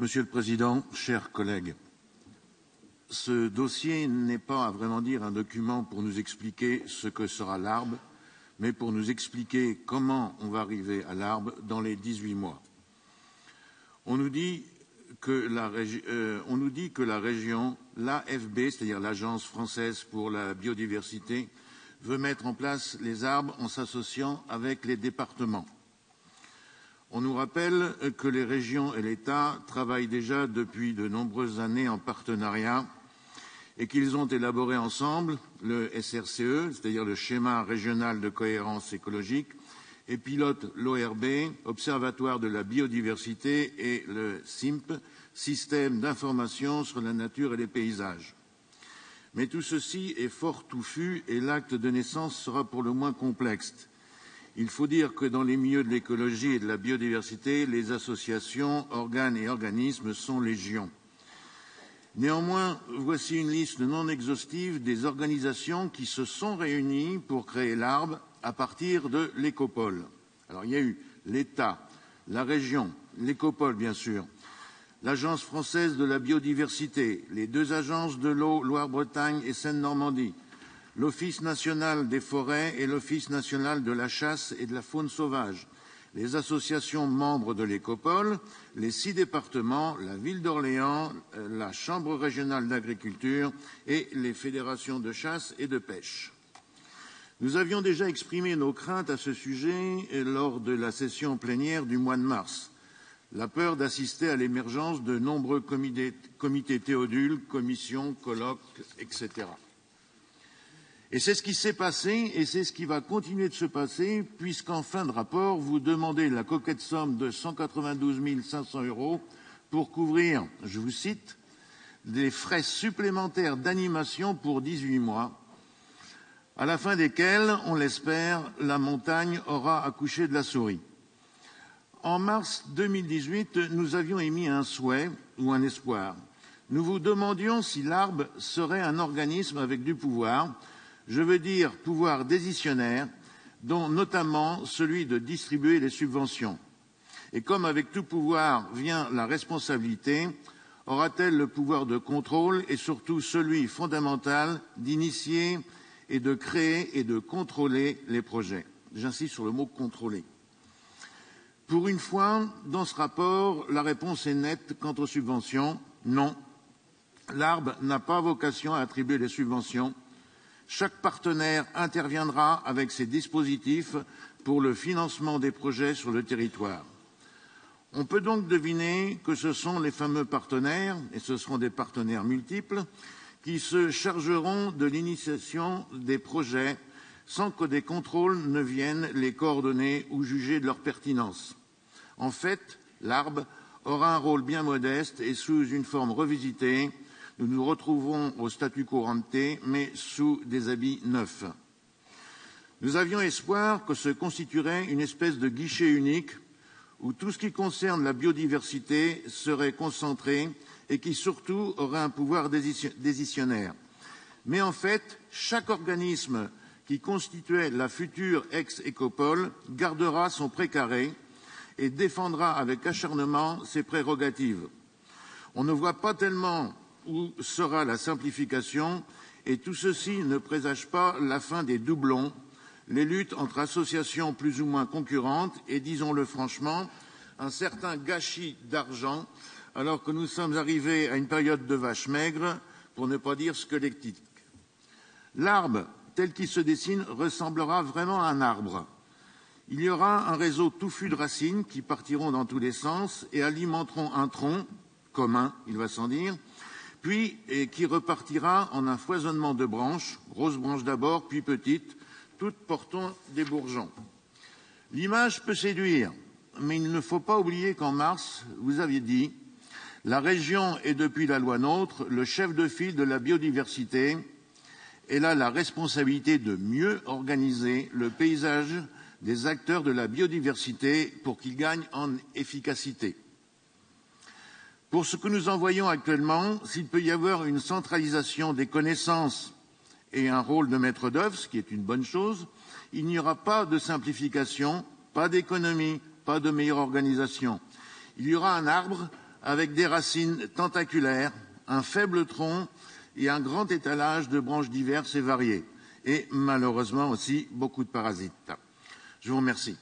Monsieur le Président, chers collègues, ce dossier n'est pas, à vraiment dire, un document pour nous expliquer ce que sera l'ARB, mais pour nous expliquer comment on va arriver à l'ARB dans les 18 mois. On nous dit que la région, l'AFB, c'est-à-dire l'Agence française pour la biodiversité, veut mettre en place les arbres en s'associant avec les départements. On nous rappelle que les régions et l'État travaillent déjà depuis de nombreuses années en partenariat et qu'ils ont élaboré ensemble le SRCE, c'est-à-dire le schéma régional de cohérence écologique, et pilotent l'ORB, Observatoire de la biodiversité, et le SIMP, Système d'information sur la nature et les paysages. Mais tout ceci est fort touffu et l'acte de naissance sera pour le moins complexe. Il faut dire que dans les milieux de l'écologie et de la biodiversité, les associations, organes et organismes sont légion. Néanmoins, voici une liste non exhaustive des organisations qui se sont réunies pour créer l'ARB à partir de l'écopole. Alors il y a eu l'État, la région, l'écopole bien sûr, l'Agence française de la biodiversité, les deux agences de l'eau Loire-Bretagne et Seine-Normandie, l'Office national des forêts et l'Office national de la chasse et de la faune sauvage, les associations membres de l'écopole, les 6 départements, la ville d'Orléans, la Chambre régionale d'agriculture et les fédérations de chasse et de pêche. Nous avions déjà exprimé nos craintes à ce sujet lors de la session plénière du mois de mars. La peur d'assister à l'émergence de nombreux comités Théodule, commissions, colloques, etc. Et c'est ce qui s'est passé et c'est ce qui va continuer de se passer puisqu'en fin de rapport, vous demandez la coquette somme de 192 500 € pour couvrir, je vous cite, des frais supplémentaires d'animation pour 18 mois, à la fin desquels, on l'espère, la montagne aura accouché de la souris. En mars 2018, nous avions émis un souhait ou un espoir. Nous vous demandions si l'ARB serait un organisme avec du pouvoir, je veux dire pouvoir décisionnaire, dont notamment celui de distribuer les subventions. Et comme avec tout pouvoir vient la responsabilité, aura-t-elle le pouvoir de contrôle et surtout celui fondamental d'initier et de créer et de contrôler les projets? J'insiste sur le mot contrôler. Pour une fois, dans ce rapport, la réponse est nette quant aux subventions. Non, l'ARB n'a pas vocation à attribuer les subventions. Chaque partenaire interviendra avec ses dispositifs pour le financement des projets sur le territoire. On peut donc deviner que ce sont les fameux partenaires, et ce seront des partenaires multiples, qui se chargeront de l'initiation des projets sans que des contrôles ne viennent les coordonner ou juger de leur pertinence. En fait, l'ARB aura un rôle bien modeste et sous une forme revisitée. Nous nous retrouvons au statu quo ante, mais sous des habits neufs. Nous avions espoir que se constituerait une espèce de guichet unique où tout ce qui concerne la biodiversité serait concentré et qui surtout aurait un pouvoir décisionnaire. Mais en fait, chaque organisme qui constituait la future ex-écopole gardera son précaré et défendra avec acharnement ses prérogatives. On ne voit pas tellement où sera la simplification et tout ceci ne présage pas la fin des doublons, les luttes entre associations plus ou moins concurrentes et, disons-le franchement, un certain gâchis d'argent alors que nous sommes arrivés à une période de vache maigre, pour ne pas dire squelettique. L'ARB, tel qu'il se dessine, ressemblera vraiment à un arbre. Il y aura un réseau touffu de racines qui partiront dans tous les sens et alimenteront un tronc commun, il va sans dire, puis qui repartira en un foisonnement de branches, grosses branches d'abord, puis petites, toutes portant des bourgeons. L'image peut séduire, mais il ne faut pas oublier qu'en mars, vous aviez dit, la région est depuis la loi NOTRe le chef de file de la biodiversité. Elle a la responsabilité de mieux organiser le paysage des acteurs de la biodiversité pour qu'ils gagnent en efficacité. Pour ce que nous en voyons actuellement, s'il peut y avoir une centralisation des connaissances et un rôle de maître d'œuvre, ce qui est une bonne chose, il n'y aura pas de simplification, pas d'économie, pas de meilleure organisation. Il y aura un arbre avec des racines tentaculaires, un faible tronc et un grand étalage de branches diverses et variées, et malheureusement aussi beaucoup de parasites. Je vous remercie.